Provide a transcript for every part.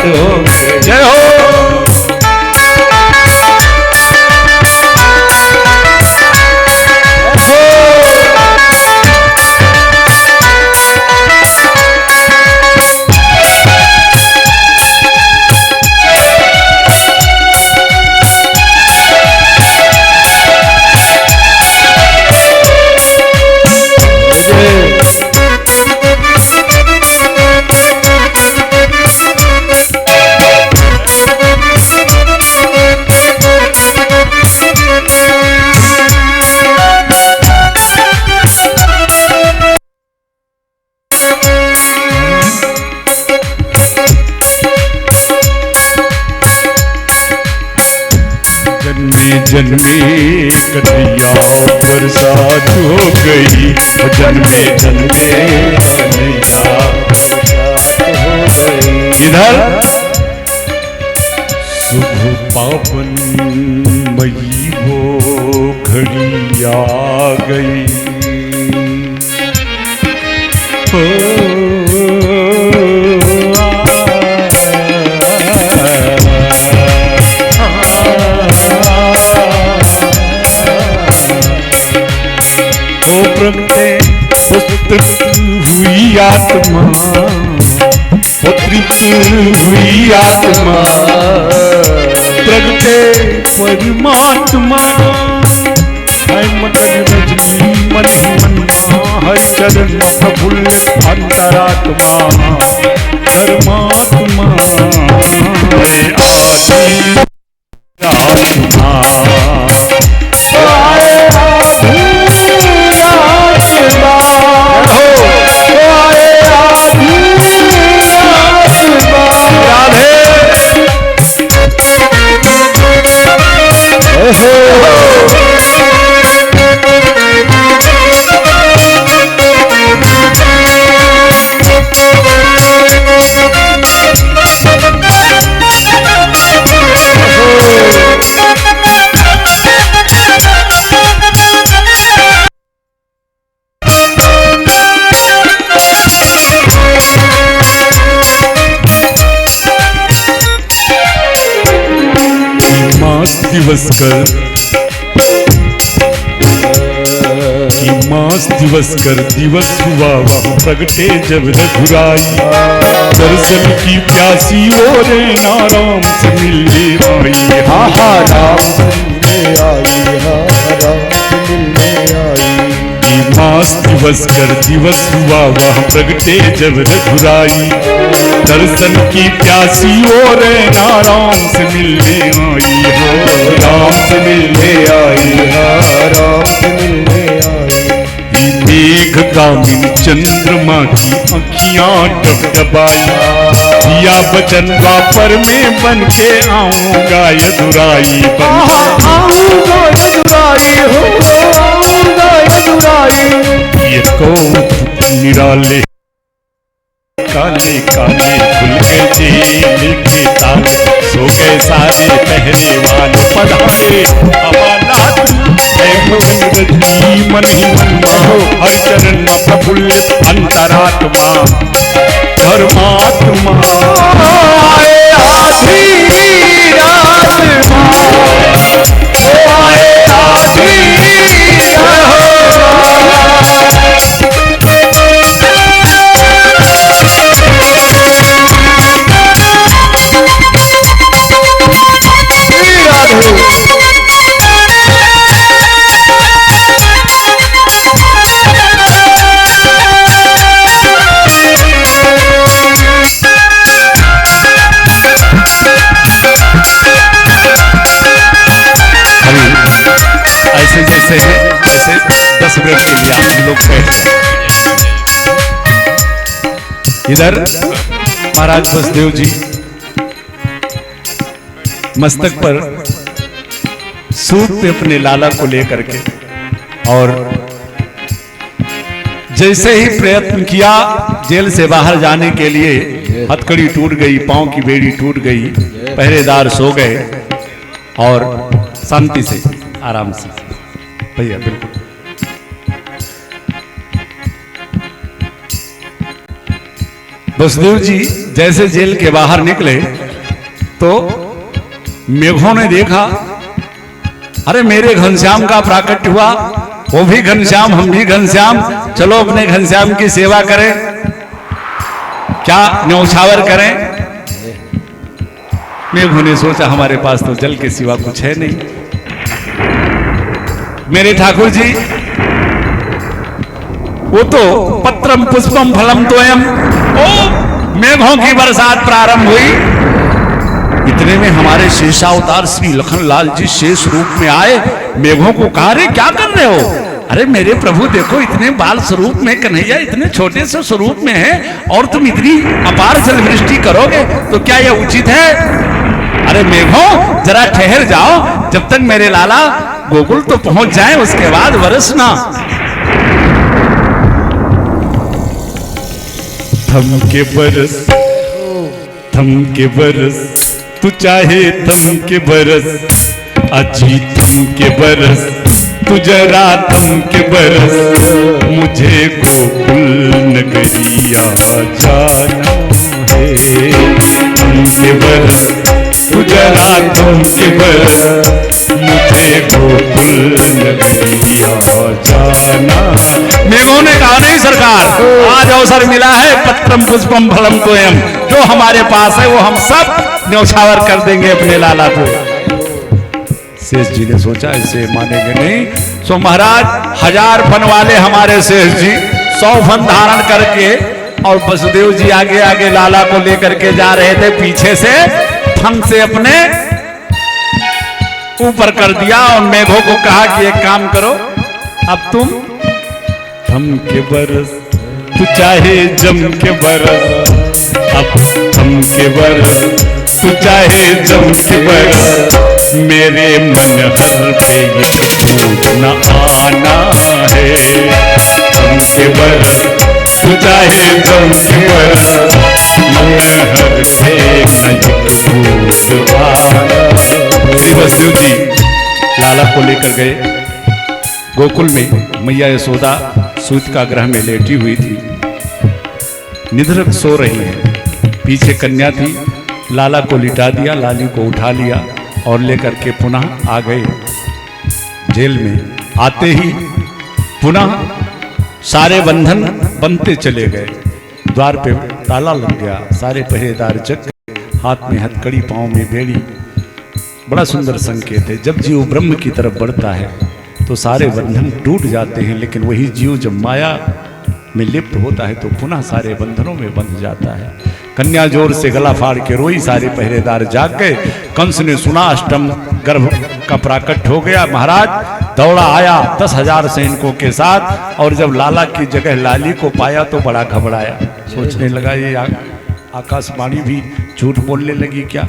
बरसात हो गई। जय हो। जन्मे कन्हैया बरसात हो गई। जन्मे जन्मे कन्हैया बरसात हो गई। इधर शुभ पावन मई वो घड़ी आ गई। प्रगटे पुत्र हुई आत्मा, तृप्त हुई आत्मा, प्रगटे परमात्मा। रजनी मन ही मनमा, हरि चरण प्रफुल्ल अंतरात्मा, धर्मात्मा आदि आत्मा। दिवस कर कि मास दिवस कर दिवस हुआ वह प्रगटे जब रघुराई। दर्शन की प्यासी और नाराम से मिलने आई। हा हा राम से मिलने आई, हा राम से मिलने आई। मास दिवस कर दिवस हुआ वह प्रगटे जब रघुराई। दर्शन की प्यासी और नाराम से मिलने आई। हो राम से मिलने आई, राम से मिलने आई। मेघ कामिनी चंद्रमा की आँखियाँ डबडबाई। दिया वचन द्वापर में बन के आऊंगा यदुराई। आऊंगा यदुराई, हो आऊंगा यदुराई। ये कौतुक निराले काले काले खुल गए जेल के ताले। सो गए सारे पहरे वाले पधारे। अमरनाथ रजनी मन ही मनमा, हर चरण प्रफुल्ल अंतरात्मा, धर्मात्मा आए आधी रात्मा। आए आधी जैसे 10 मिनट के लिए आप लोग बैठ जाए। इधर महाराज बसदेव जी मस्तक पर सूट पे अपने लाला को लेकर के, और जैसे ही प्रयत्न किया जेल से बाहर जाने के लिए, हथकड़ी टूट गई, पांव की बेड़ी टूट गई, पहरेदार सो गए और शांति से आराम से। भैया बिल्कुल वसुदेव जी जैसे जेल के बाहर निकले तो मेघों ने देखा, अरे मेरे घनश्याम का प्राकट्य हुआ, वो भी घनश्याम हम भी घनश्याम, चलो अपने घनश्याम की सेवा करें, क्या न्यौछावर करें। मेघों ने सोचा हमारे पास तो जल के सिवा कुछ है नहीं, मेरे ठाकुर जी वो तो पत्रम पुष्पम फलम तोयम, ओ मेघों की बरसात प्रारंभ हुई। इतने में हमारे शेषावतार श्री लखनलाल जी शेष रूप में आए, मेघों को कहा, रे क्या कर रहे हो? अरे मेरे प्रभु देखो, इतने बाल स्वरूप में कन्हैया इतने छोटे से स्वरूप में है और तुम इतनी अपार जल वृष्टि करोगे तो क्या यह उचित है? अरे मेघों जरा ठहर जाओ, जब तक मेरे लाला गोकुल तो पहुंच जाए उसके बाद बरसना। थम के बरस, थम के बरस, तू चाहे थम के बरस, अजी थम के बरस, तू जरा थम के बरस, मुझे गोकुल नगरिया जाना है। थम के बरस, तू जरा थम के बरस, मुझे गोकुल नगरिया जाना। मेघों ने कहा, नहीं सरकार, आज अवसर मिला है, पत्रम पुष्पम फलम तोयम, जो हमारे पास है वो हम सब न्यौछावर कर देंगे अपने लाला को। शेष जी ने सोचा इसे मानेंगे नहीं, सो महाराज 1000 फन वाले हमारे शेष जी 100 फन धारण करके और वसुदेव जी आगे आगे लाला को लेकर के जा रहे थे, पीछे से फन से अपने ऊपर कर दिया और मेघों को कहा कि एक काम करो, अब तुम थम के बरस, तू चाहे जम के बरस, अब थम के बरस, तू चाहे जम के बरस, मेरे मन हर पे ये न आना है। थम के बरस, तू चाहे जम के बरस, मन हर पे न आना। श्री वसुदेव जी लाला को लेकर गए गोकुल में। मैया यशोदा सूत का ग्रह में लेटी हुई थी, निधरक सो रही है, पीछे कन्या थी, लाला को लिटा दिया, लाली को उठा लिया और लेकर के पुनः आ गए जेल में। आते ही पुनः सारे बंधन बनते चले गए, द्वार पे ताला लग गया, सारे पहरेदार जग गए, हाथ में हथकड़ी, पांव में बेड़ी। बड़ा सुंदर संकेत है, जब जीव ब्रह्म की तरफ बढ़ता है तो सारे बंधन टूट जाते हैं, लेकिन वही जीव जब माया में लिप्त होता है तो पुनः सारे बंधनों में बंध जाता है। कन्या जोर से गला फाड़ के रोई, सारे पहरेदार जाग गए। कंस ने सुना अष्टम गर्भ का प्राकट हो गया, महाराज दौड़ा आया 10,000 सैनिकों के साथ, और जब लाला की जगह लाली को पाया तो बड़ा घबराया, सोचने लगा ये आकाशवाणी भी झूठ बोलने लगी क्या।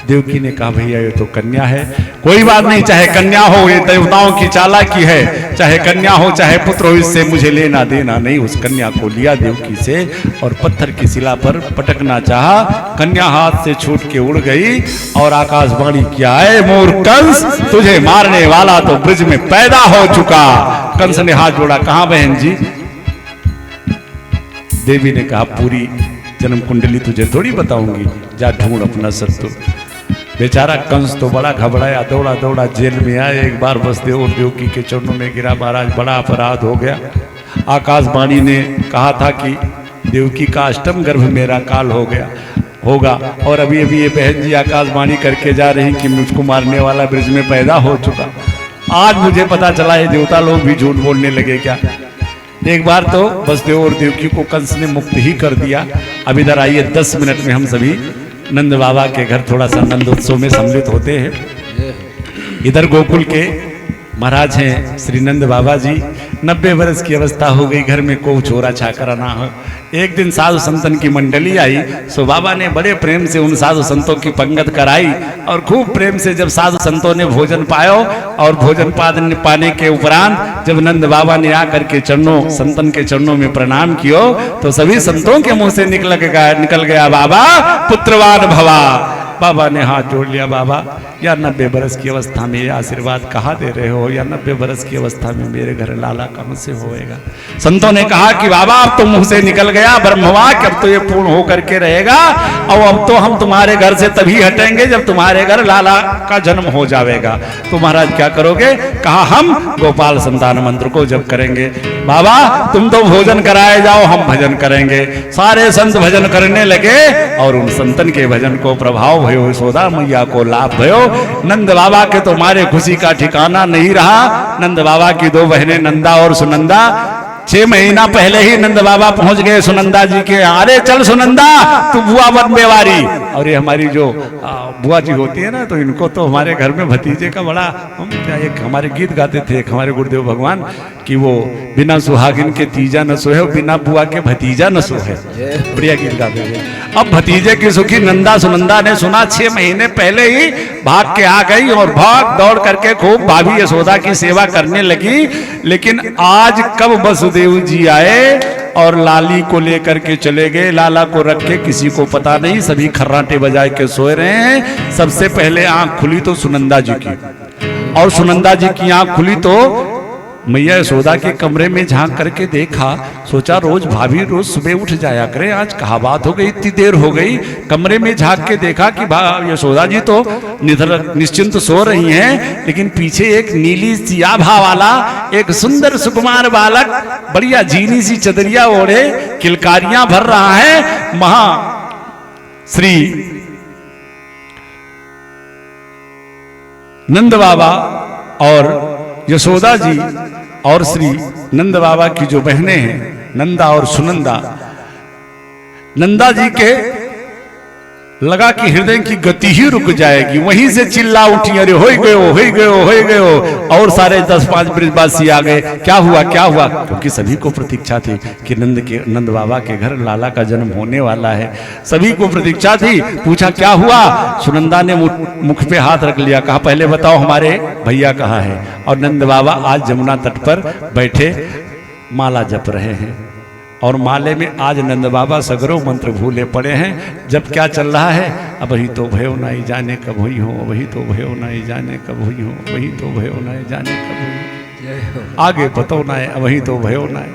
देवकी ने कहा भैया ये तो कन्या है, कोई बात नहीं, चाहे कन्या हो, ये देवताओं की चालाकी है, चाहे कन्या हो चाहे पुत्र हो, इससे मुझे लेना देना नहीं। उस कन्या को लिया देवकी से और पत्थर की शिला पर पटकना चाहा, कन्या हाथ से छूट के उड़ गई और आकाशवाणी किया, है मोर कंस, तुझे मारने वाला तो ब्रिज में पैदा हो चुका। कंस ने हाथ जोड़ा, कहां बहन जी? देवी ने कहा पूरी जन्म कुंडली तुझे थोड़ी बताऊंगी, जा ढूंढ अपना शत्रु। बेचारा कंस तो बड़ा घबराया, दौड़ा दौड़ा जेल में आया, एक बार वसुदेव और देवकी के चरणों में गिरा, महाराज बड़ा अपराध हो गया। आकाशवाणी ने कहा था कि देवकी का अष्टम गर्भ मेरा काल हो गया होगा, और अभी अभी ये बहन जी आकाशवाणी करके जा रही कि मुझको मारने वाला ब्रिज में पैदा हो चुका। आज मुझे पता चला ये देवता लोग भी झूठ बोलने लगे क्या। एक बार तो वसुदेव और देवकी को कंस ने मुक्त ही कर दिया। अब इधर आइए 10 मिनट में हम सभी नंद बाबा के घर थोड़ा सा नंदोत्सव में सम्मिलित होते हैं। इधर गोकुल के महाराज हैं श्री नंद बाबा जी, 90 वर्ष की अवस्था हो गई, घर में को छोरा छाकर ना हो। एक दिन साधु संतन की मंडली आई, सो बाबा ने बड़े प्रेम से उन साधु संतों की पंगत कराई, और खूब प्रेम से जब साधु संतों ने भोजन पायो, और भोजन पाने के उपरांत जब नंद बाबा ने आकर के चरणों संतन के चरणों में प्रणाम कियो, तो सभी संतों के मुंह से निकल गया बाबा पुत्रवान भवा। बाबा ने हाथ जोड़ लिया, बाबा या 90 बरस की अवस्था में ये आशीर्वाद कहाँ दे रहे हो, या 90 बरस की अवस्था में मेरे घर लाला कहाँ से होएगा। संतों ने कहा कि बाबा अब तो मुंह से निकल गया ब्रह्मवाक्य, अब तो ये पूर्ण होकर के रहेगा, और अब तो हम तुम्हारे घर से तभी हटेंगे जब तुम्हारे घर लाला का जन्म हो जाएगा। तो महाराज क्या करोगे? कहा हम गोपाल संतान मंत्र को जप करेंगे। बाबा तुम तो भोजन कराए जाओ, हम भजन करेंगे। सारे संत भजन करने लगे और उन संतन के भजन को प्रभाव भयो, यशोदा मैया को लाभ भयो। नंद बाबा के तो मारे खुशी का ठिकाना नहीं रहा। नंद बाबा की दो बहनें नंदा और सुनंदा 6 महीना पहले ही नंद बाबा पहुंच गए सुनंदा जी के। अरे चल सुनंदा तू बुआ बन बेवारी। और ये हमारी जो बुआ जी होती है ना, तो इनको तो हमारे घर में भतीजे का बड़ा, हम क्या एक हमारे गीत गाते थे एक हमारे गुरुदेव भगवान कि वो बिना सुहागिन के तीजा न सोहे, बिना बुआ के भतीजा न सोहे, बढ़िया गीत गाते थे। अब भतीजे की सुखी नंदा सुनंदा ने सुना, 6 महीने पहले ही भाग के आ गई और भाग दौड़ करके खूब भाभी यशोदा की सेवा करने लगी। लेकिन आज कब वसुदेव जी आए और लाली को लेकर के चले गए, लाला को रख के किसी को पता नहीं, सभी खर्राटे बजाए के सोए रहे हैं। सबसे पहले आंख खुली तो सुनंदा जी की, और सुनंदा जी की आंख खुली तो मैया यशोदा के कमरे में झांक करके देखा, सोचा रोज भाभी रोज सुबह उठ जाया करे, आज कहा बात हो गई, इतनी देर हो गई। कमरे में झांक के देखा कि यशोदा जी तो निश्चिंत सो रही हैं, लेकिन पीछे एक नीली सी आभा वाला एक सुंदर सुकुमार बालक बढ़िया जीनी सी चदरिया ओढ़े किलकारियां भर रहा है। महा श्री नंद बाबा और यशोदा जी और श्री नंद बाबा की जो बहनें हैं नंदा और सुनंदा, नंदा जी के लगा कि हृदय की गति ही रुक जाएगी, वहीं से चिल्ला उठी, अरे हो गए हो गए हो गए हो। और सारे 10-5 ब्रजवासी आ गए, क्या हुआ क्या हुआ, क्योंकि सभी को प्रतीक्षा थी कि नंद बाबा के घर लाला का जन्म होने वाला है, सभी को प्रतीक्षा थी। पूछा क्या हुआ, सुनंदा ने मुख पे हाथ रख लिया, कहा पहले बताओ हमारे भैया कहाँ है। और नंद बाबा आज जमुना तट पर बैठे माला जप रहे हैं, और माले में आज नंद बाबा सगरों मंत्र भूले पड़े हैं। जब क्या चल रहा है, अब वही तो भयो नहीं जाने कब हुई हो, वही तो भयो नहीं जाने कब हुई हो, वही तो भयो नहीं जाने कब हुई, आगे पतो ना है, वही तो भयो ना है।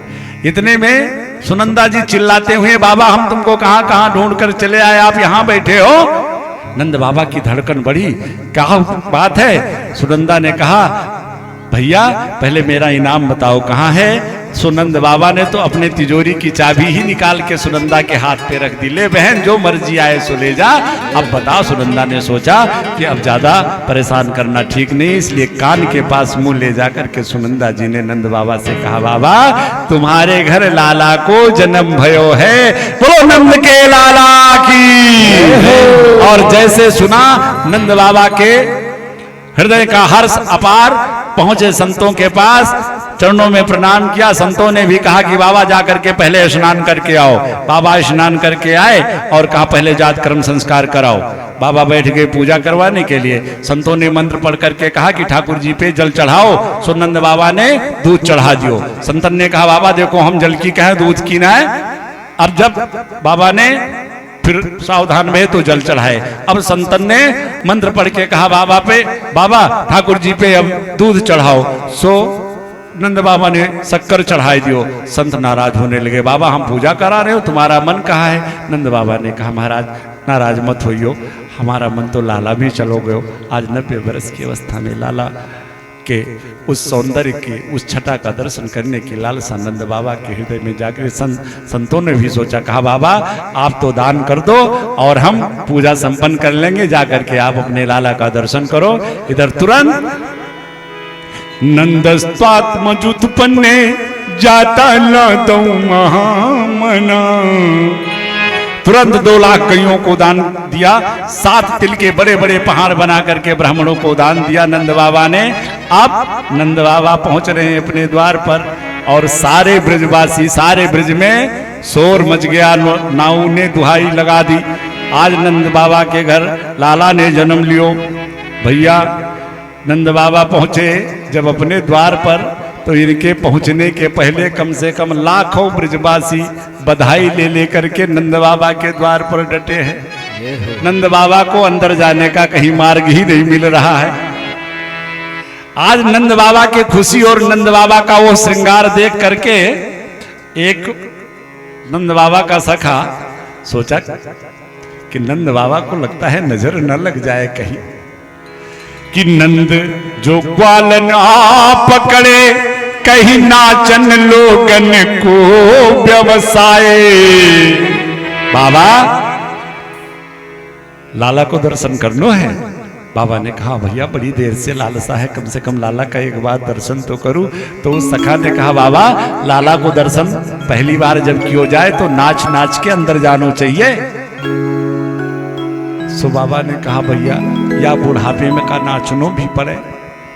इतने में सुनंदा जी चिल्लाते हुए, बाबा हम तुमको कहाँ कहाँ ढूंढ कर चले आए, आप यहाँ बैठे हो। नंद बाबा की धड़कन बढ़ी, क्या बात है। सुनंदा ने कहा भैया पहले मेरा इनाम बताओ कहाँ है। सुनंद बाबा ने तो अपने तिजोरी की चाबी ही निकाल के सुनंदा के हाथ पे रख दी, ले बहन जो मर्जी आए सो ले जा। अब बताओ, सुनंदा ने सोचा कि अब ज्यादा परेशान करना ठीक नहीं, इसलिए कान के पास मुंह ले जाकर के सुनंदा जी ने नंद बाबा से कहा, बाबा तुम्हारे घर लाला को जन्म भयो है, बोलो नंद के लाला की। और जैसे सुना नंद बाबा के हृदय का हर्ष अपार, पहुंचे संतों के पास, चरणों में प्रणाम किया। संतों ने भी कहा कि बाबा जाकर के पहले स्नान करके आओ। बाबा स्नान करके आए और कहा पहले जात कर्म संस्कार कराओ। बाबा बैठ गए पूजा करवाने के लिए। संतों ने मंत्र पढ़ करके कहा कि ठाकुर जी पे जल चढ़ाओ। सुनंद बाबा ने दूध चढ़ा दियो। संतन ने कहा बाबा देखो हम जल की कहें दूध की ना है। अब जब बाबा ने फिर सावधान में तो जल चढ़ाए। अब संतन ने मंत्र पढ़ के कहा बाबा पे, बाबा ठाकुर जी पे अब दूध चढ़ाओ। सो नंद बाबा ने शक्कर चढ़ाई दियो। संत नाराज होने लगे, बाबा हम पूजा करा रहे हो, तुम्हारा मन कहाँ है। नंद बाबा ने कहा महाराज नाराज मत होइयो, हमारा मन तो लाला में चलो गयो। आज 90 वर्ष की अवस्था में लाला के उस सौंदर्य के उस छटा का दर्शन करने की लालसा नंद बाबा के हृदय में जाकर संतों ने भी सोचा, कहा बाबा आप तो दान कर दो और हम पूजा संपन्न कर लेंगे, जाकर के आप अपने लाला का दर्शन करो। इधर तुरंत नंदस्त्वात्मजुत्पन्ने जाता लादौ महामना, तुरंत 2 लाख गैयों को दान दिया। 7 तिल के बड़े बड़े पहाड़ बना करके ब्राह्मणों को दान दिया नंद बाबा ने। अब नंद बाबा पहुंच रहे हैं अपने द्वार पर और सारे ब्रजवासी, सारे ब्रज में शोर मच गया। नाऊ ने दुहाई लगा दी, आज नंद बाबा के घर लाला ने जन्म लियो। भैया नंद बाबा पहुंचे जब अपने द्वार पर, तो इनके पहुंचने के पहले कम से कम लाखों ब्रजवासी बधाई ले लेकर के नंद बाबा के द्वार पर डटे हैं। नंद बाबा को अंदर जाने का कहीं मार्ग ही नहीं मिल रहा है। आज नंद बाबा की खुशी और नंद बाबा का वो श्रृंगार देख करके एक नंद बाबा का सखा सोचा कि नंद बाबा को लगता है नजर न लग जाए कहीं, कि नंद जो ग्वालन आ पकड़े कहीं नाचन लोगन को व्यवसाय। बाबा लाला को दर्शन करना है। बाबा ने कहा भैया बड़ी देर से लालसा है, कम से कम लाला का एक बार दर्शन तो करूं। तो उस सखा ने कहा बाबा लाला को दर्शन पहली बार जब किया जाए तो नाच नाच के अंदर जाना चाहिए। सो बाबा ने कहा भैया या बुढ़ापे में का नाचनो भी पड़े।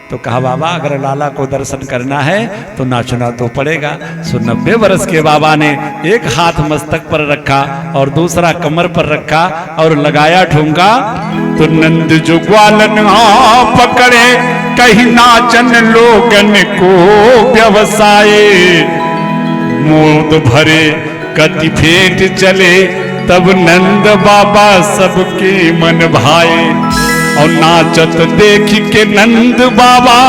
तो कहा बाबा अगर लाला को दर्शन करना है तो नाचना तो पड़ेगा। सो 90 वर्ष के बाबा ने एक हाथ मस्तक पर रखा और दूसरा कमर पर रखा और लगाया ठुमका। तो नंद जो ग्वालन पकड़े कहीं नाचन लोगन को व्यवसाय। मोद भरे कति फेट चले तब नंद बाबा सबके मन भाए। और नाचत देख के नंद बाबा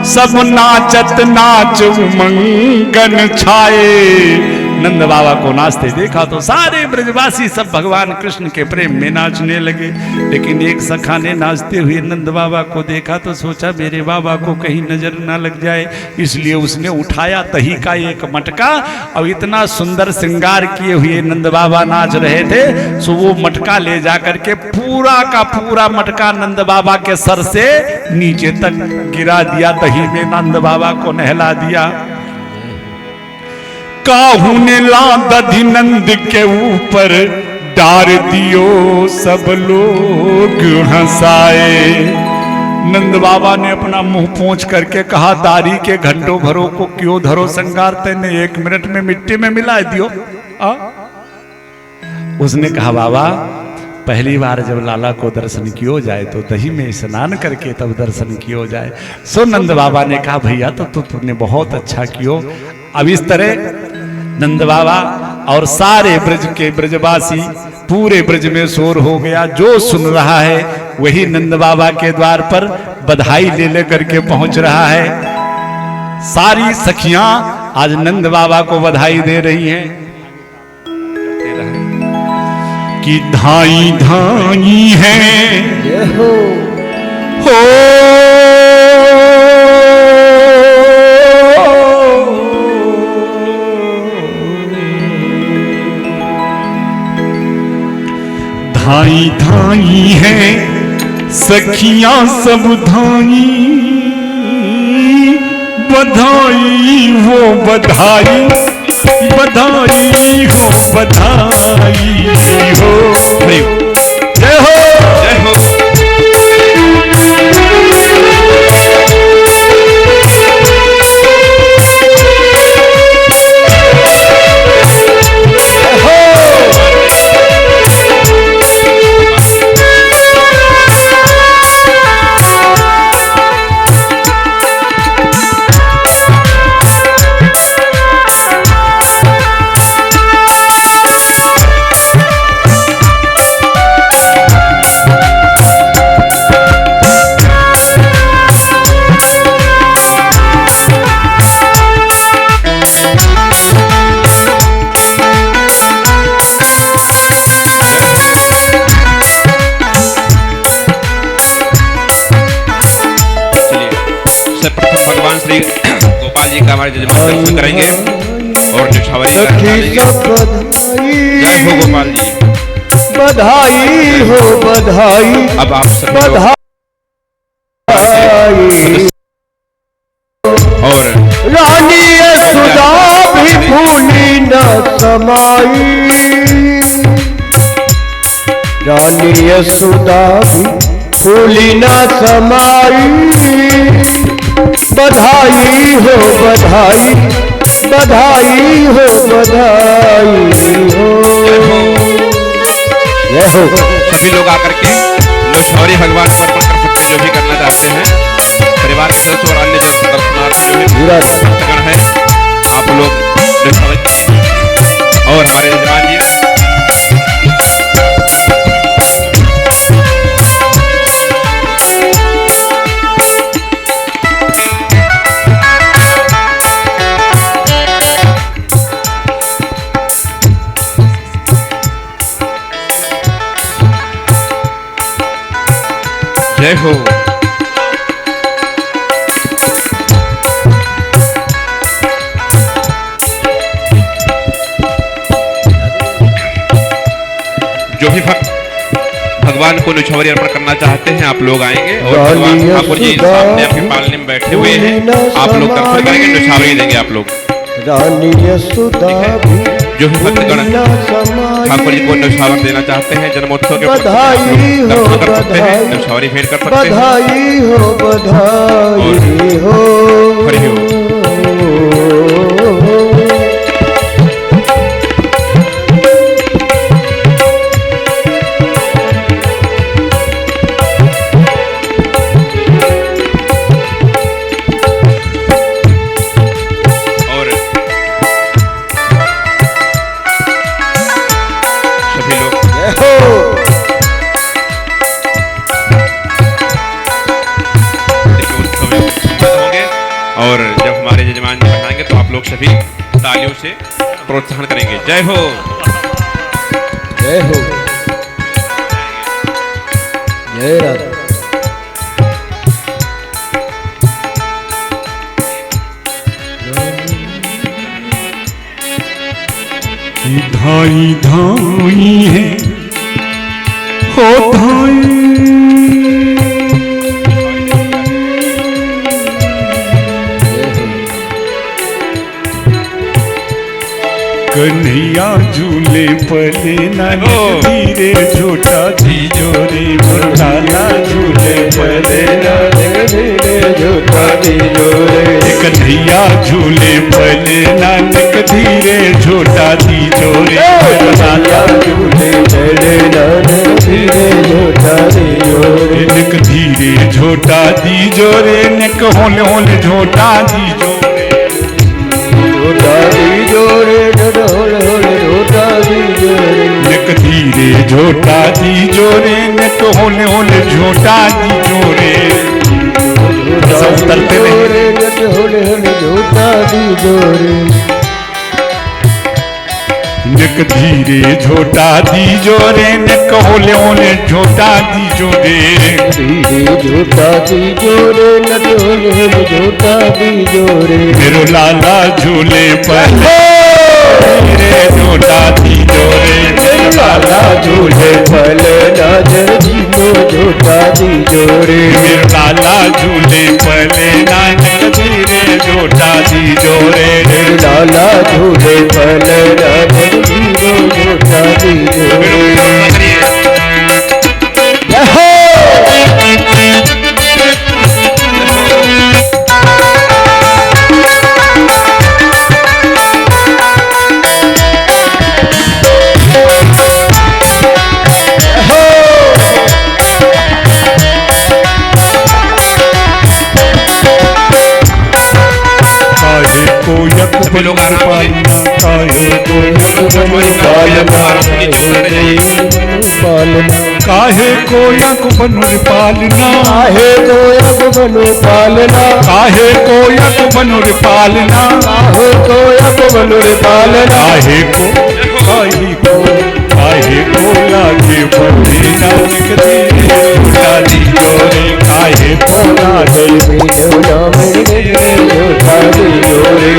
सब नाचत नाच उमंगन छाए। नंद बाबा को नाचते देखा तो सारे ब्रजवासी सब भगवान कृष्ण के प्रेम में नाचने लगे। लेकिन एक सखा ने नाचते हुए नंद बाबा को देखा तो सोचा मेरे बाबा को कहीं नजर ना लग जाए, इसलिए उसने उठाया तही का एक मटका और इतना सुंदर श्रृंगार किए हुए नंद बाबा नाच रहे थे। सो वो मटका ले जाकर के पूरा का पूरा मटका नंद बाबा के सर से नीचे तक गिरा दिया, तही में नंद बाबा को नहला दिया। काहू ने ला दधि नंद के ऊपर डार दियो सब लोग हंसाए। नंद बाबा ने अपना मुंह पोंछ करके कहा दारी के घंटों भरों को क्यों धरो संगार, तेने 1 मिनट में मिट्टी में मिला दियो। उसने कहा बाबा पहली बार जब लाला को दर्शन किया जाए तो दही में स्नान करके तब दर्शन किया जाए। सो नंद बाबा ने कहा भैया तो तुमने बहुत अच्छा किया। अब इस तरह नंद बाबा और सारे ब्रज के ब्रजवासी पूरे ब्रज में शोर हो गया। जो सुन रहा है वही नंद बाबा के द्वार पर बधाई ले लेकर के पहुंच रहा है। सारी सखियां आज नंद बाबा को बधाई दे रही हैं कि धाई धाई है हो धाई धाई है सखियां सब धाई, बधाई हो बधाई बधाई हो बधाई हो। जय हो जय हो। गोपाल जी का हमारे जजमान दर्शन करेंगे और निछावरी जय हो गोपाल जी। बधाई हो बधाई। अब आप सब बधाई और रानी यशोदा भी भूली न समाई। रानी यशोदा भी भूली न समाई। बधाई हो बधाई बधाई हो बधाई हो। जय हो। सभी लोग आकर के निछावरी भगवान को अर्पण कर सकते हैं जो भी करना चाहते हैं। परिवार के सदस्य और अन्य जो दर्शनार्थी है आप लोग और हमारे यजमान जी जय हो। जो भी भक्त भगवान को निछावरी अर्पण करना चाहते हैं आप लोग आएंगे और भगवान ठाकुर जी सामने आपके पालने में बैठे हुए हैं, आप लोग दर्शन करेंगे, निछावरी देंगे आप लोग। जो भी भक्तगण ठाकुर जी को निछावर देना चाहते हैं जन्मोत्सव के दर्शन कर सकते हैं, निछावरी भेंट कर सकते हैं। हरि ओम। और जब हमारे यजमान जी बनाएंगे तो आप लोग सभी तालियों से प्रोत्साहन करेंगे। जय हो, जय हो, जय राधा। धाई धाई है हो धाई, कन्हैया झूले पले नानक धीरे झूठा दीजो रे, मुरलाला झूले पले नानक धीरे झूठा दीजो रे, कन्हैया झूले पले नानक धीरे झूठा दीजो रे, मुरलाला झूले पले नानक धीरे झूठा दीजो रे, नक धीरे झूठा दीजो रे, नक होले होले झूठा दीजो रे, झूठा दीजो रे, नक धीरे झोटा दीजो रे, नक होले होले झोटा दीजो रे, सब तरते रहे, नक होले होले झोटा दीजो रे, नक धीरे झोटा दीजो रे, नक होले होले झोटा दीजो रे, धीरे झोटा दीजो रे, नक होले होले झोटा दीजो रे, मेरो लाला झूले पर धीरे झूठा दीजो रे, मेरो लाला झूले पल नानक धीरे झूठा दीजो रे, मेरो लाला झूले पल नानक धीरे झूठा दीजो रे, मेरो लाला झूले पल नानक धीरे झूठा दीजो रे। सभी लोग आराम काहे को यक बनुर पालना, काहे को यक बनुर पालना, काहे को यक बनुर पालना, काहे को यक बनुर पालना, काहे को लागे बने नानक धीरे झूठा दीजो रे, काहे को लागे झूठा दीजो रे,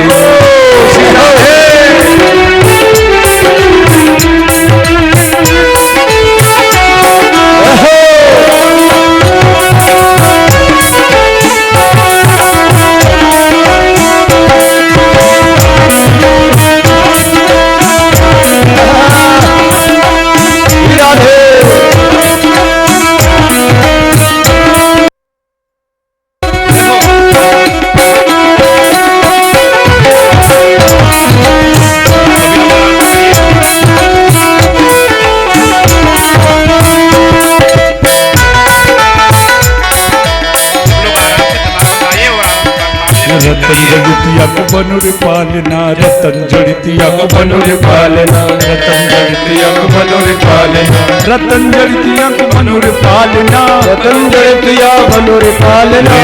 रतन जड़तिया को बनुर पालना, रतन जड़तिया को बनुर पालना, रतन जड़तिया को बनुर पालना, रतन जड़तिया को बनुर पालना, रतन जड़तिया बनुर पालना,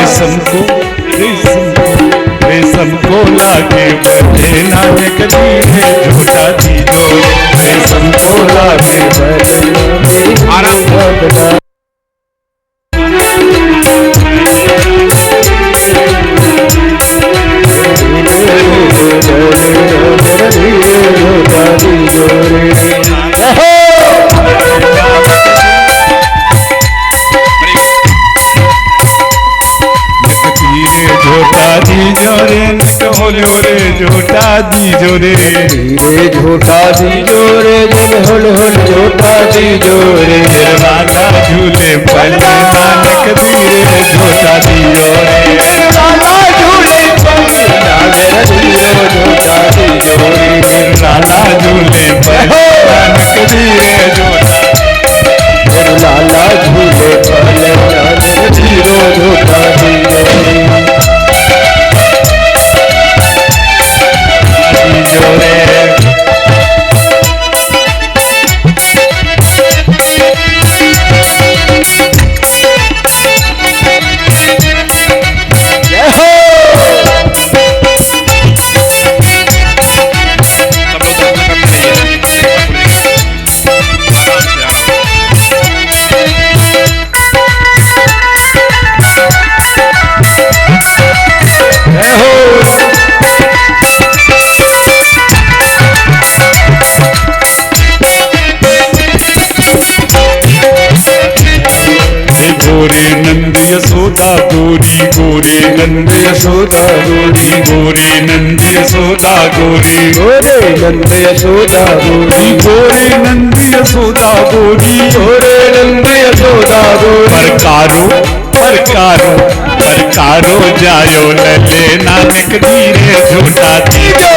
रेशम को लागे बने नानक धीरे झूठा दीजो, रेशम को लागे बने आराम झोटा दीजो रे होलो रे झोटा दीजो रे धीरे झोटा दीजो रे जन होल होल झोटा दीजो रे राधा झूले पले नानक धीरे झोटा दीजो रे लाला झूले पले नानक धीरे झोटा दीजो रे लाला झूले पले नानक धीरे झोटा लाला झूले पले नानक धीरे झोटा दीजो रे गोरे नंद यशोदा गोरी गोरे नंद यशोदा गोरी गोरे नंद यशोदा गोरी गोरे नंद यशोदा गोरी गोरे नंद यशोदा गोरी गोरे नंद यशोदा गोरी परकारो परकारो परकारो जायो लले नानक धीरे झोटा दीजो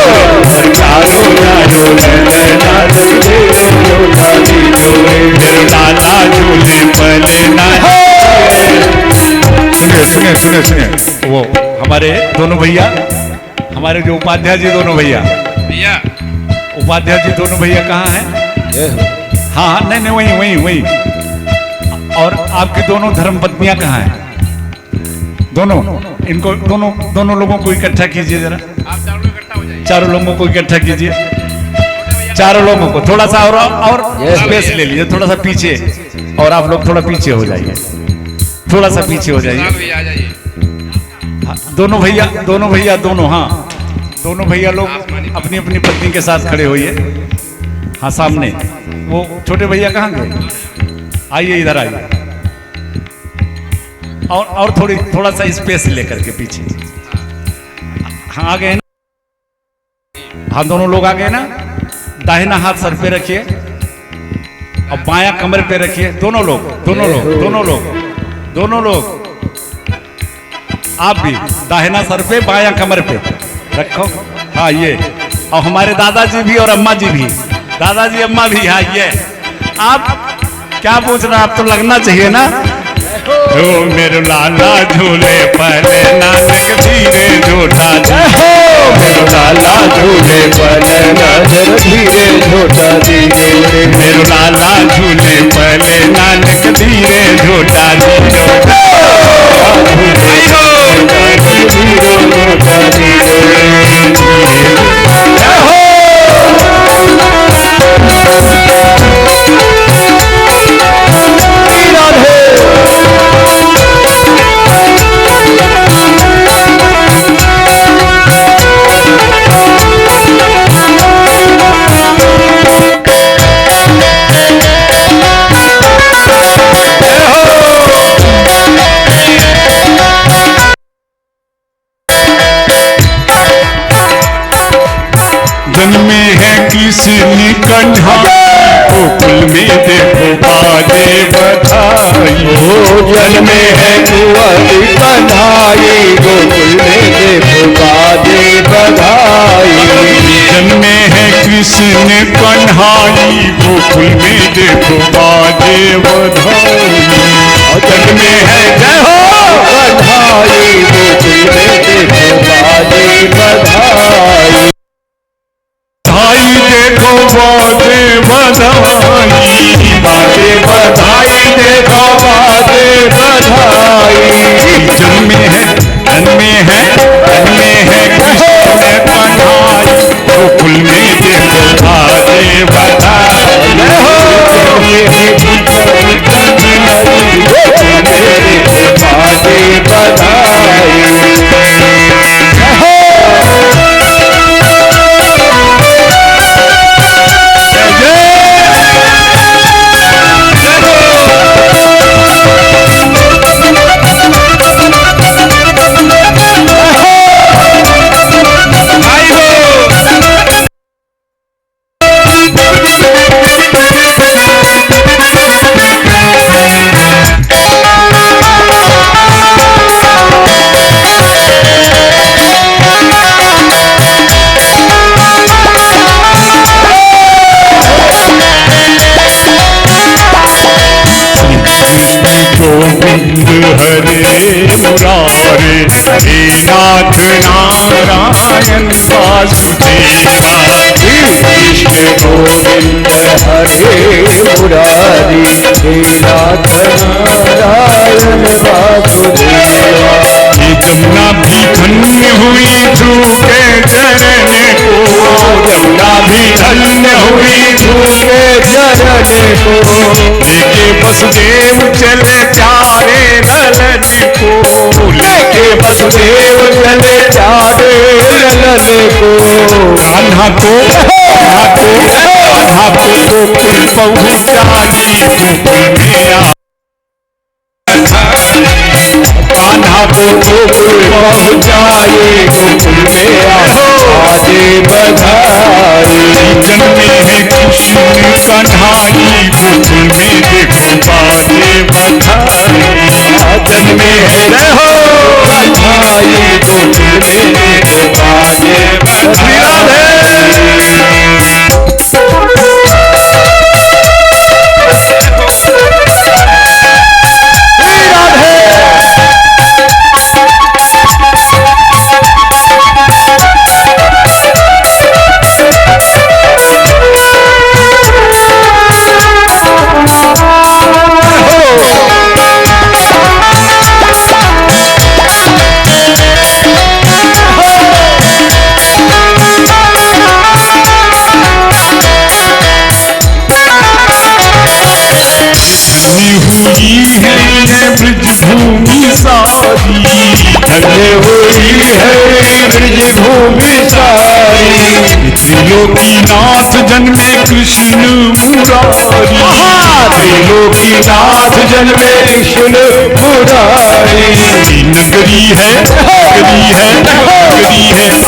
परकारो जायो लले नानक धीरे झोटा दीजो लाला झूले पले नानक। सुनिए सुनिए सुनिए वो हमारे दोनों भैया, हमारे जो उपाध्याय जी दोनों भैया, भैया उपाध्याय जी दोनों भैया कहाँ हैं? हाँ हाँ नहीं नहीं वही वही वही। और आपकी दोनों धर्मपत्नियां कहाँ हैं? दोनों, इनको दोनों दोनों लोगों को इकट्ठा कीजिए जरा, आप चारों लोग इकट्ठा हो जाइए। चारों लोगों को इकट्ठा कीजिए, चारों लोगों को थोड़ा सा और स्पेस ले लीजिए, थोड़ा सा पीछे, और आप लोग थोड़ा पीछे हो जाइए, थोड़ा सा पीछे हो जाइए। साथ भी आ जाइए। हाँ, दोनों भैया दोनों, हाँ दोनों भैया लोग अपनी अपनी पत्नी के साथ खड़े होइए। हाँ सामने वो छोटे भैया कहाँ गए? आइए इधर आइए, और थोड़ा सा स्पेस लेकर के पीछे। हाँ आ गए ना? हाँ दोनों लोग आ गए ना? दाहिना हाथ सर पे रखिए और बायां कमर पे रखिए। दोनों लोग दोनों लोग दोनों लोग दोनों लोग, आप भी दाहिना सर पे बायां कमर पे रखो। हाँ ये, और हमारे दादाजी भी और अम्मा जी भी, दादाजी अम्मा भी। हाँ ये, आप क्या पूछ रहे हैं? आप तो लगना चाहिए ना। ओ मेरे लाला झूले पले नानक धीरे झोटा दीजो, मेरो लाला झूले पले नानक धीरे झोटा दीजो रे मेरे लाला झूले पले नानक धीरे झोटा दीजो। जन्मे है कृष्ण कन्हा गोकुल में देखो बाजे बधाई। ओ जन्मे है कुंवारी कन्हाई गोकुल में देखो बाजे बधाई। जन्मे है कृष्ण कन्हाई गोकुल में देखो बाजे बधाई। जन्मे है जय हो कन्हाई गोकुल में देखो बाजे बधाई। बधाई देखो बाजे बधाई, बाजे बधाई देखो बाजे बधाई। जन्मे है कृष्ण कन्हाई गोकुल में देखो बाजे बधाई। हरे मुरारे, हे नाथ नारायण वासुदेवा। कृष्ण गोविंद हरे मुरारी, हे नाथ नारायण वासुदेवा। ये जमुना भी धन्य हुई ध्रुव के चरण को, जमुना भी धन्य हुई ध्रुव के चरण को, लेके वसुदेव चले प्यारे ललन को, लेके वसुदेव चले प्यारे ललन को। कान्हा को गोकुल पहुँचाई गोकुल में कान्हा को गोकुल पहुँचाए, गोकुल में आजे बधाई। जन्मे है कृष्ण कन्हाई गोकुल में देखो बाजे बधाई। जन्मे है रहो बधाई, गोकुल में देखो बाजे बधाई। हुई है ये ब्रज भूमि सारी, धन्य हुई है ब्रज भूमि सारी। त्रिलोकीनाथ जन्मे कृष्ण मुरारी, त्रिलोकीनाथ जन्मे कृष्ण मुरारी। नगरी है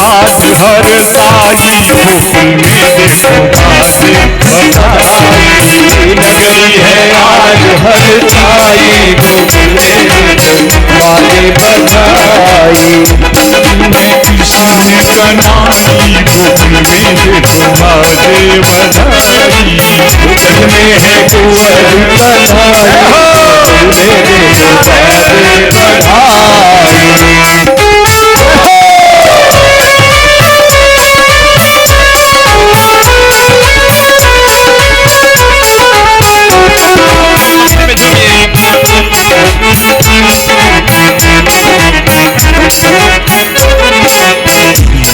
आज हर साई, गोकुल में देखो बाजे बधाई। नगरी है आज हर साई, गोकुल में बाजे बधाई। कृष्ण कन्हाई गोकुल में देखो बाजे बधाई। में है कुंवर कन्हाई, गोकुल में देखो बाजे बधाई।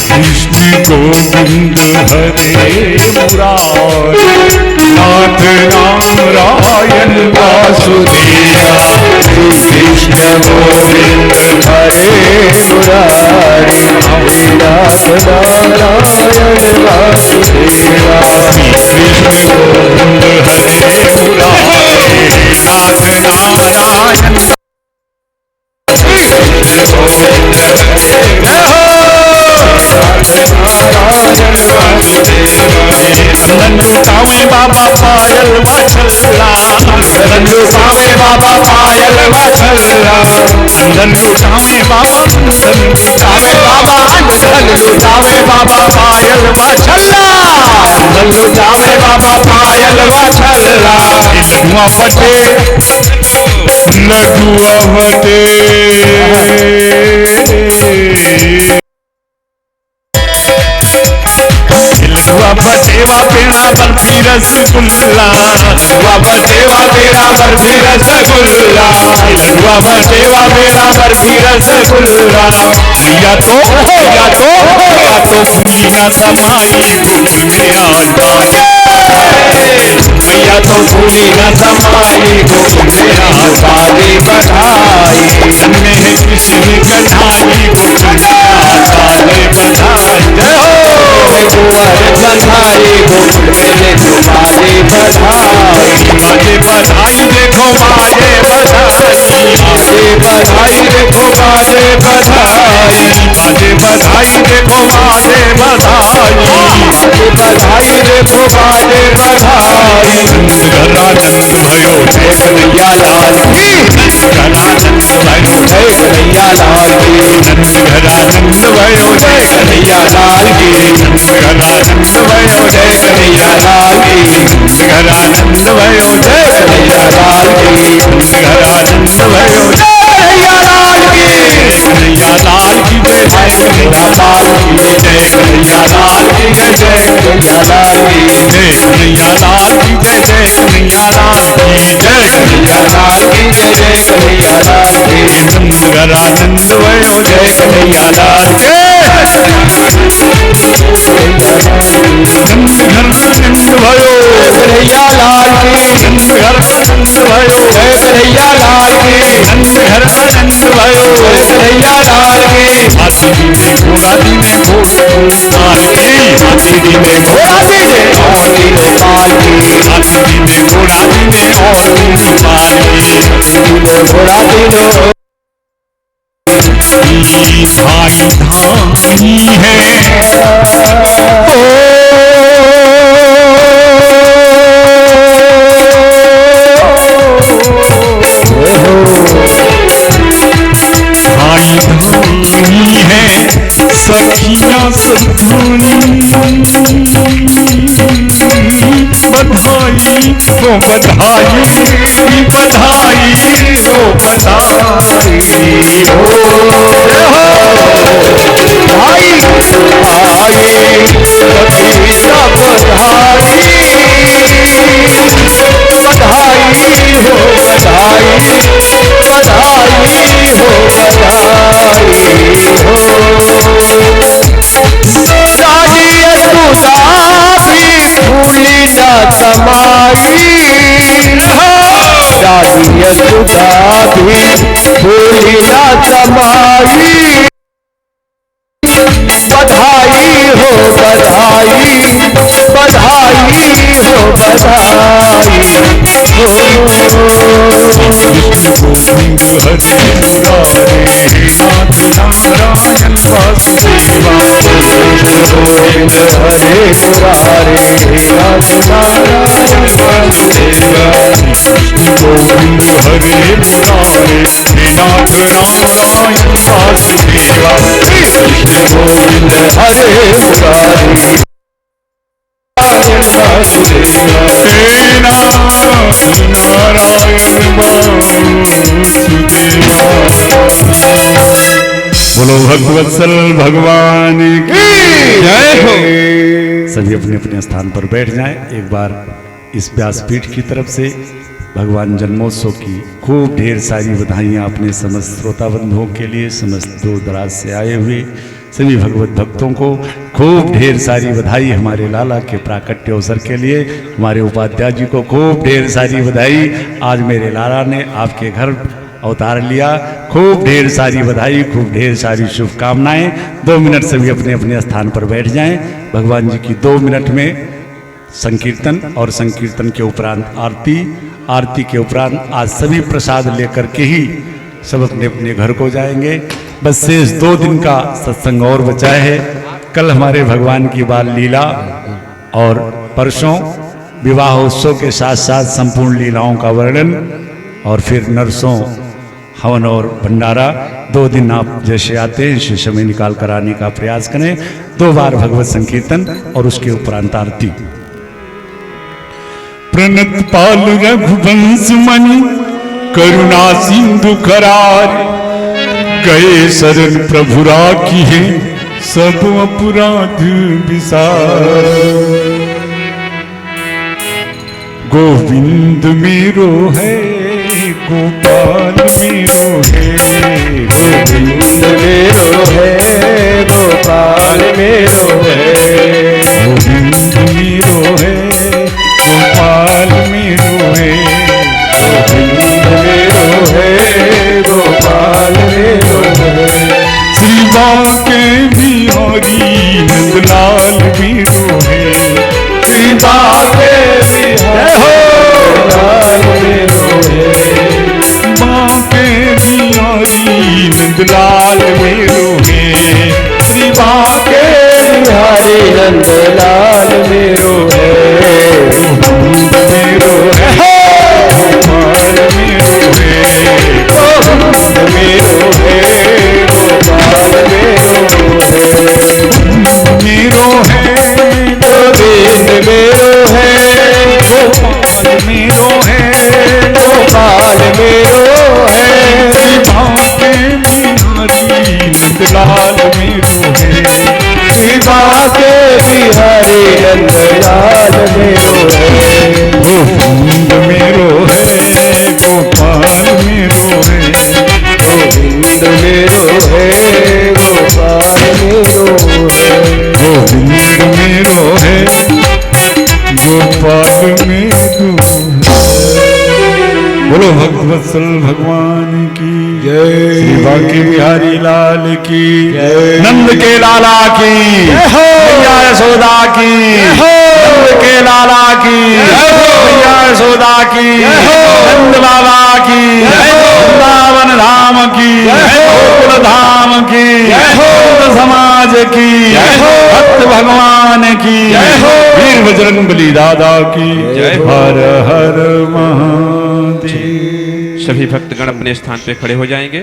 कृष्ण गोविंद हरे मुरारी, नाथ नारायण वासुदेवा। कृष्ण गोविंद हरे मुरारी, नाथ नारायण वासुदेवा। कृष्ण गोविंद हरे मुरारी, नाथ नारायण नंदन लुटावे बाबा पायल वछल्ला, नंदन लुटावे बाबा पायल वछल्ला। नंदन लुटावे बाबा नंदन लुटावे बाबा नंदन लुटावे बाबा पायल वछल्ला, नंदन लुटावे बाबा पायल वछल्ला। लडुआ फटे लडुआ फटे लडुआ फटेवा पेड़ा बर्फी रसगुल्ला, लडुआ फटेवा पेड़ा बर्फी रसगुल्ला। लडुआ फटेवा पेड़ा बर्फी रसगुल्ला। या तो भूली न समाई गोकुल में आज बाजे। मैया तो भूली न समाई, गोकुल में आज बाजे बधाई। जन्मे है कृष्ण कन्हाई गोकुल में आज बाजे बधाई। जय हो कुंवर कन्हाई, गोकुल में देखो बाजे बधाई। बाजे बधाई देखो बाजे बधाई। बाजे बधाई देखो बाजे बधाई। बाजे बधाई देखो बाजे बधाई। बाजे बधाई देखो बाजे बधाई। घरानंद भयो जय कन्हैया लाल की, घरानंद भयो जय कन्हैया लाल की। घरानंद भयो जय कन्हैया लाल की। घरानंद भयो जय कन्हैया लाल की। घरानंद भयो जय कन्हैया लाल की। घरानंद भयो जय लाल की जय, कन्हैया लाल की जय, जय कन्हैया लाल की। नंद घर आनंद भयो जय कन्हैया लाल के। नंद घर आनंद भयो कन्हैया लाल की। नंद घर आनंद भयो जय कन्हैया लाल की। नंद घर आनंद भयो जय कन्हैया लाल की। हाथी जी ने घोड़ा दीने घोड़ पाल की। हाथी जी ने घोड़ा दीने और दीने पाल की। हाथी जी ने घोड़ा दीने और दीने पाल की। घोड़ा दीने भाई धामी है भाई धामी है सखिया सधुनी। बधाई हो बधाई, बधाई हो बधाई हो भाई भाई सखी सब बधाई। बधाई हो बधाई, बधाई हो बधाई हो। राजी यशोदा भी भूली ना समाई। राजी यशोदा भी भूली ना समाई। बधाई हो बधाई, बधाई हो बधाई हो। गोविंद हरि मुरारे नाथ नारायण वासुदेवा। गोविंद हरे मुरारे नाथ नारायण वासुदेवा। गोविंद हरे मुरारे नाथ नारायण वासुदेवा। गोविंद हरे मुरारे नारायण वासुदेवा। बोलो भगवत्सल भगवान की जय हो। सभी अपने अपने स्थान पर बैठ जाएं। एक बार इस व्यासपीठ की तरफ से भगवान जन्मोत्सव की खूब ढेर सारी बधाइयाँ अपने समस्त श्रोता बंधुओं के लिए, समस्त दूर दराज से आए हुए सभी भगवत भक्तों को खूब ढेर सारी बधाई। हमारे लाला के प्राकट्य अवसर के लिए हमारे उपाध्याय जी को खूब ढेर सारी बधाई। आज मेरे लाला ने आपके घर अवतार लिया, खूब ढेर सारी बधाई, खूब ढेर सारी शुभकामनाएं। 2 मिनट सभी अपने अपने स्थान पर बैठ जाएं। भगवान जी की 2 मिनट में संकीर्तन और संकीर्तन के उपरांत आरती, आरती के उपरांत आज सभी प्रसाद लेकर के ही सब अपने अपने घर को जाएंगे। बस शेष 2 दिन का सत्संग और बचा है। कल हमारे भगवान की बाल लीला और परसों विवाह उत्सव के साथ साथ संपूर्ण लीलाओं का वर्णन और फिर नरसों हवन और भंडारा। 2 दिन आप जैसे आते हैं इसे समय निकाल कर आने का प्रयास करें। 2 बार भगवत संकीर्तन और उसके उपरांत आरती। प्रणत पाल रघुवंश मणि करुणा सिंधु करार। गए शरण प्रभु राखी है सब अपराध विसार। गोविंद मेरो है गोपाल मेरो है। गोविंद मेरो है गोपाल मेरो है। गोविंद मेरो है गोपाल मेरो है। गोविंद मेरो है गोपाल मेरो है। श्री बांके बिहारी नंदलाल मेरो है। श्री बांके बिहारी नंदलाल मेरो है। बांके बिहारी नंदलाल मेरो है। श्री बांके बिहारी नंदलाल मेरो है। गोविंद मेरो है गोपाल मेरो है। गोविंद मेरो है गोपाल मेरो है। मेरो है गोविंद मेरो है गोपाल मेरो है। गोपाल मेरो है बांके बिहारी नंदलाल मेरो है। बांके बिहारी है गोपाल मेरो है गोविंद मेरो है गोपाल मेरो है। बोलो भक्तवत्सल भगवान की जय श्री बांके बिहारी लाल की जय। नंद के लाला की मैया यशोदा की नंद के लाला की मैया यशोदा की नंद बाबा की वृंदावन धाम की गोकुल धाम की संत समाज की भक्त भगवान की वीर बजरंग बली दादा की हर हर महादेव। सभी भक्तगण अपने स्थान पे खड़े हो जाएंगे।